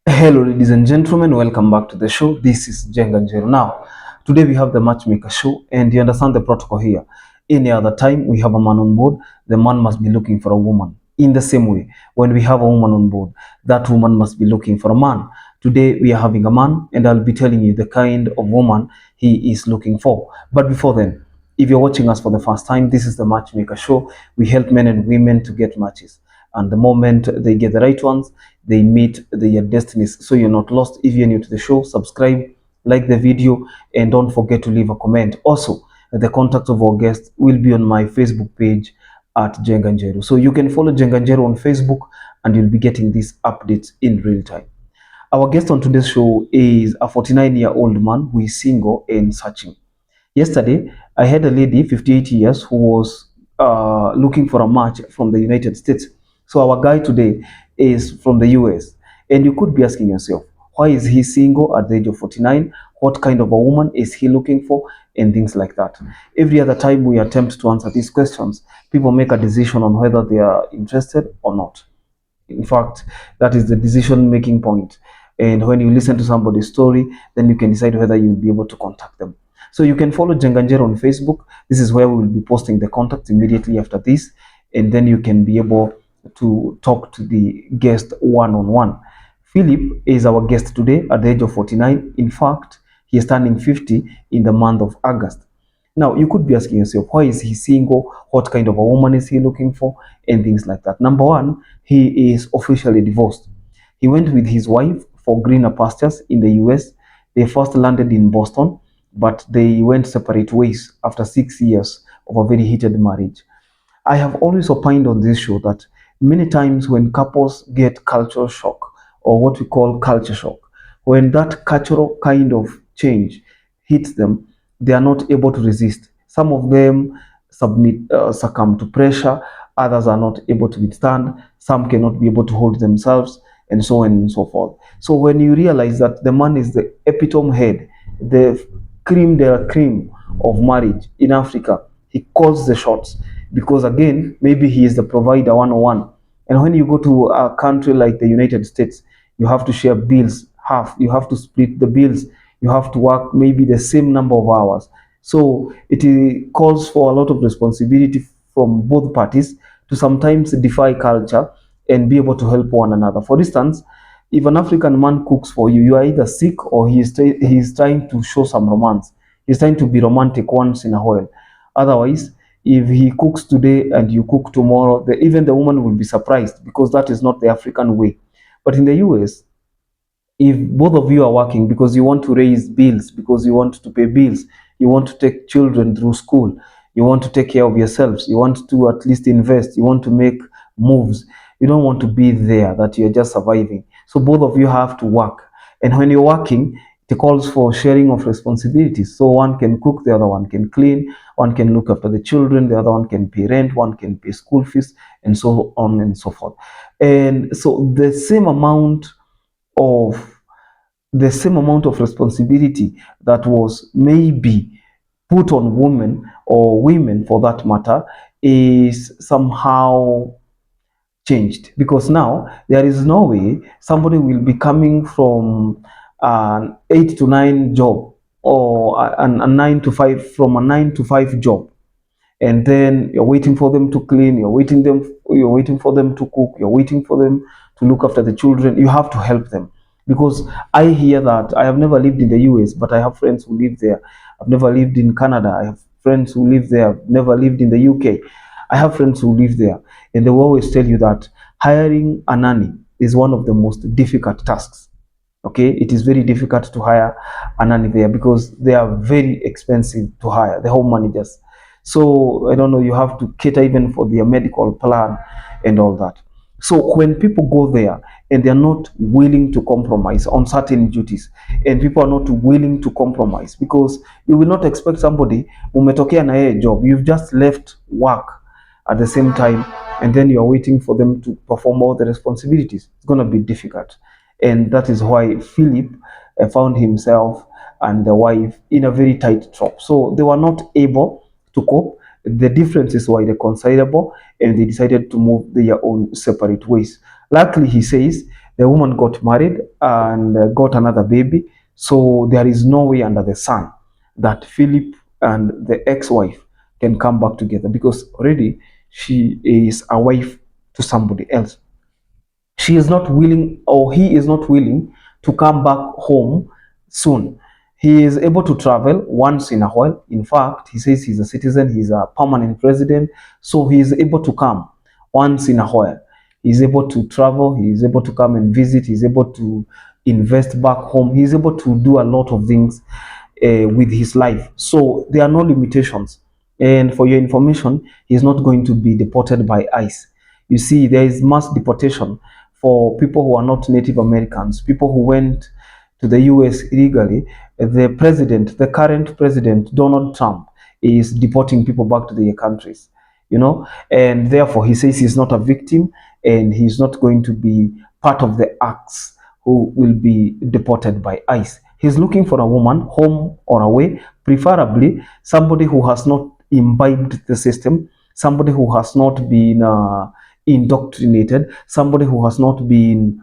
Hello, ladies and gentlemen, welcome back to the show. This is Jenga Njero. Now, today we have the Matchmaker show, and you understand the protocol here. Any other time we have a man on board, the man must be looking for a woman. In the same way, when we have a woman on board, that woman must be looking for a man. Today we are having a man, and I'll be telling you the kind of woman he is looking for. But before then, if you're watching us for the first time, this is the Matchmaker show. We help men and women to get matches. And the moment they get the right ones, they meet their destinies. So you're not lost. If you're new to the show, subscribe, like the video, and don't forget to leave a comment. Also, the contact of our guest will be on my Facebook page at Jenganjeru. So you can follow Jenganjeru on Facebook and you'll be getting these updates in real time. Our guest on today's show is a 49-year-old man who is single and searching. Yesterday, I had a lady, 58 years, who was looking for a match from the United States. So our guy today is from the US. And you could be asking yourself, why is he single at the age of 49? What kind of a woman is he looking for? And things like that. Every other time we attempt to answer these questions, people make a decision on whether they are interested or not. In fact, that is the decision making point. And when you listen to somebody's story, then you can decide whether you'll be able to contact them. So you can follow Jenganjero on Facebook. This is where we will be posting the contacts immediately after this. And then you can be able to talk to the guest one on one. Philip is our guest today at the age of 49. In fact, he is turning 50 in the month of August. Now, you could be asking yourself, why is he single? What kind of a woman is he looking for? And things like that. Number one, he is officially divorced. He went with his wife for greener pastures in the US. They first landed in Boston, but they went separate ways after 6 years of a very heated marriage. I have always opined on this show that many times when couples get cultural shock, or what we call culture shock, when that cultural kind of change hits them, they are not able to resist. Some of them succumb to pressure, others are not able to withstand, some cannot be able to hold themselves, and so on and so forth. So when you realize that the man is the epitome head, the cream de la cream of marriage in Africa, he calls the shots because again, maybe he is the provider 101. And when you go to a country like the United States, you have to share bills half, you have to split the bills, you have to work maybe the same number of hours. So it calls for a lot of responsibility from both parties to sometimes defy culture and be able to help one another. For instance, if an African man cooks for you, you are either sick or he is trying to show some romance. He's trying to be romantic once in a while. Otherwise, if he cooks today and you cook tomorrow, even the woman will be surprised because that is not the African way. But in the US, if both of you are working because you want to raise bills, because you want to pay bills, you want to take children through school, you want to take care of yourselves, you want to at least invest, you want to make moves, you don't want to be there that you're just surviving. So both of you have to work. And when you're working, it calls for sharing of responsibilities. So one can cook, the other one can clean, one can look after the children, the other one can pay rent, one can pay school fees, and so on and so forth. And so of the same amount of responsibility that was maybe put on women or women for that matter is somehow changed, because now there is no way somebody will be coming from an 8 to 9 job or a 9 to 5, from a 9 to 5 job, and then you're waiting for them to clean, you're waiting for them to cook, you're waiting for them to look after the children. You have to help them, because I hear that, I have never lived in the US, but I have friends who live there. I've never lived in Canada. I have friends who live there. I've never lived in the UK. I have friends who live there, and they will always tell you that hiring a nanny is one of the most difficult tasks. Okay, it is very difficult to hire a nanny there because they are very expensive to hire, the home managers. So I don't know, you have to cater even for their medical plan and all that. So when people go there and they're not willing to compromise on certain duties, and people are not willing to compromise, because you will not expect somebody umetokea na yeye job, you've just left work at the same time, and then you're waiting for them to perform all the responsibilities. It's going to be difficult. And that is why Philip found himself and the wife in a very tight trap. So they were not able to cope. The differences were irreconcilable, and they decided to move their own separate ways. Luckily, he says The woman got married and got another baby. So there is no way under the sun that Philip and the ex-wife can come back together, because already she is a wife to somebody else. She is not willing, or he is not willing, to come back home soon. He is able to travel once in a while. In fact, he says he's a citizen, he's a permanent resident, so he is able to come once in a while. He's able to travel, he is able to come and visit, he's able to invest back home, he's able to do a lot of things with his life. So there are no limitations. And for your information, he's not going to be deported by ICE. You see, there is mass deportation for people who are not Native Americans, people who went to the US illegally. The current president, Donald Trump, is deporting people back to their countries, and therefore he says he's not a victim and he's not going to be part of the acts who will be deported by ICE. He's looking for a woman, home or away, preferably somebody who has not imbibed the system, somebody who has not been indoctrinated, somebody who has not been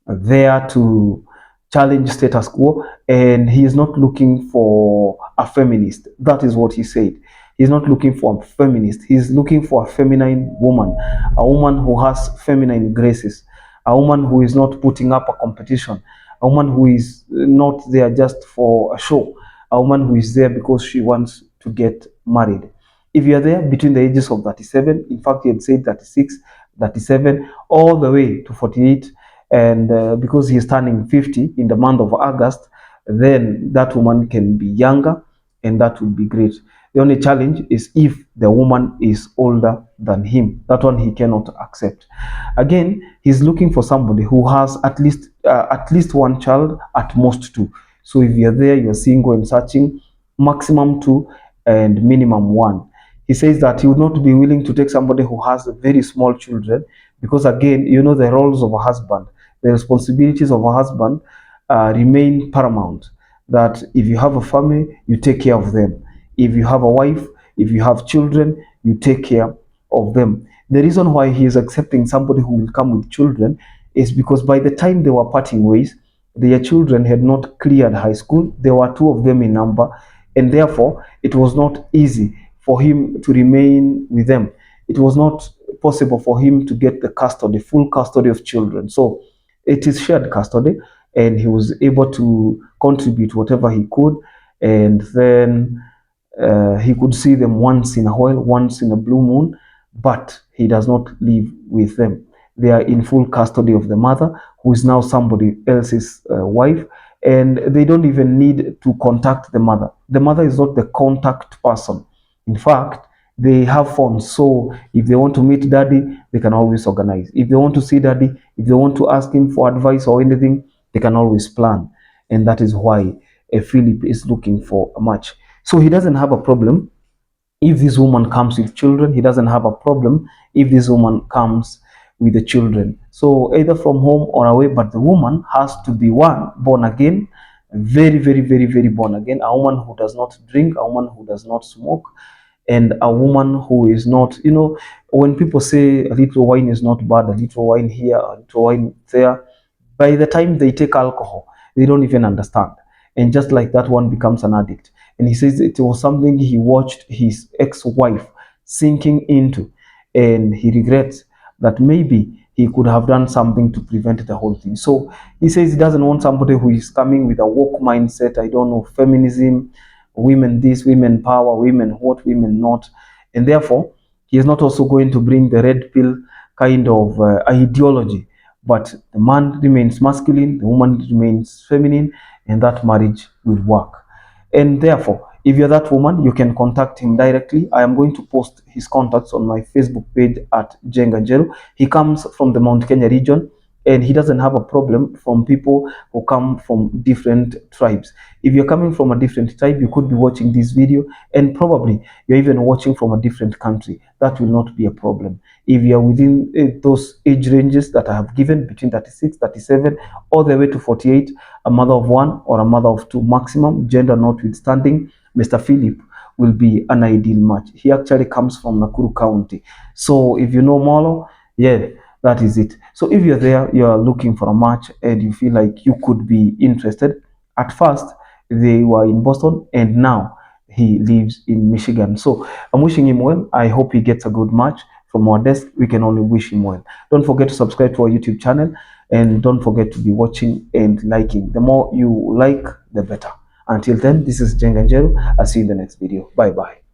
there to challenge status quo, and he is not looking for a feminist. That is what he said. He's not looking for a feminist. He's looking for a feminine woman, a woman who has feminine graces, a woman who is not putting up a competition, a woman who is not there just for a show, a woman who is there because she wants to get married. If you are there between the ages of 37, in fact, he had said 36, 37, all the way to 48, and because he is turning 50 in the month of August, then that woman can be younger, and that would be great. The only challenge is if the woman is older than him. That one he cannot accept. Again, he's looking for somebody who has at least one child, at most two. So if you're there, you're single and searching, maximum two and minimum one. He says that he would not be willing to take somebody who has very small children, because again, the roles of a husband, the responsibilities of a husband remain paramount. That if you have a family, you take care of them. If you have a wife, if you have children, you take care of them. The reason why he is accepting somebody who will come with children is because by the time they were parting ways, their children had not cleared high school. There were two of them in number, and therefore it was not easy for him to remain with them. It was not possible for him to get the custody, full custody of children. So it is shared custody, and he was able to contribute whatever he could, and then he could see them once in a while, once in a blue moon, but he does not live with them. They are in full custody of the mother, who is now somebody else's wife, and they don't even need to contact the mother. The mother is not the contact person. In fact, they have phones, so if they want to meet daddy, they can always organize. If they want to see daddy, if they want to ask him for advice or anything, they can always plan. And that is why Philip is looking for a match. So he doesn't have a problem if this woman comes with children. He doesn't have a problem if this woman comes with the children. So either from home or away, but the woman has to be one, born again, very, very, very, very born again, a woman who does not drink, a woman who does not smoke, and a woman who is not, when people say a little wine is not bad, a little wine here, a little wine there, by the time they take alcohol, they don't even understand. And just like that, one becomes an addict. And he says it was something he watched his ex-wife sinking into, and he regrets that maybe he could have done something to prevent the whole thing. So he says he doesn't want somebody who is coming with a woke mindset, I don't know, feminism, women this, women power, women what, women not. And therefore, he is not also going to bring the red pill kind of ideology, but the man remains masculine, the woman remains feminine, and that marriage will work. And therefore, if you're that woman, you can contact him directly. I am going to post his contacts on my Facebook page at Jenga Njeru. He comes from the Mount Kenya region, and he doesn't have a problem from people who come from different tribes. If you're coming from a different tribe, you could be watching this video, and probably you're even watching from a different country. That will not be a problem. If you're within those age ranges that I have given, between 36, 37, all the way to 48, a mother of one or a mother of two maximum, gender notwithstanding, Mr. Philip will be an ideal match. He actually comes from Nakuru County. So if you know Molo, yeah, That is it. So if you're there, you're looking for a match and you feel like you could be interested. At first, they were in Boston and now he lives in Michigan. So I'm wishing him well. I hope he gets a good match from our desk. We can only wish him well. Don't forget to subscribe to our YouTube channel and don't forget to be watching and liking. The more you like, the better. Until then, this is Jenga Njeru. I'll see you in the next video. Bye bye.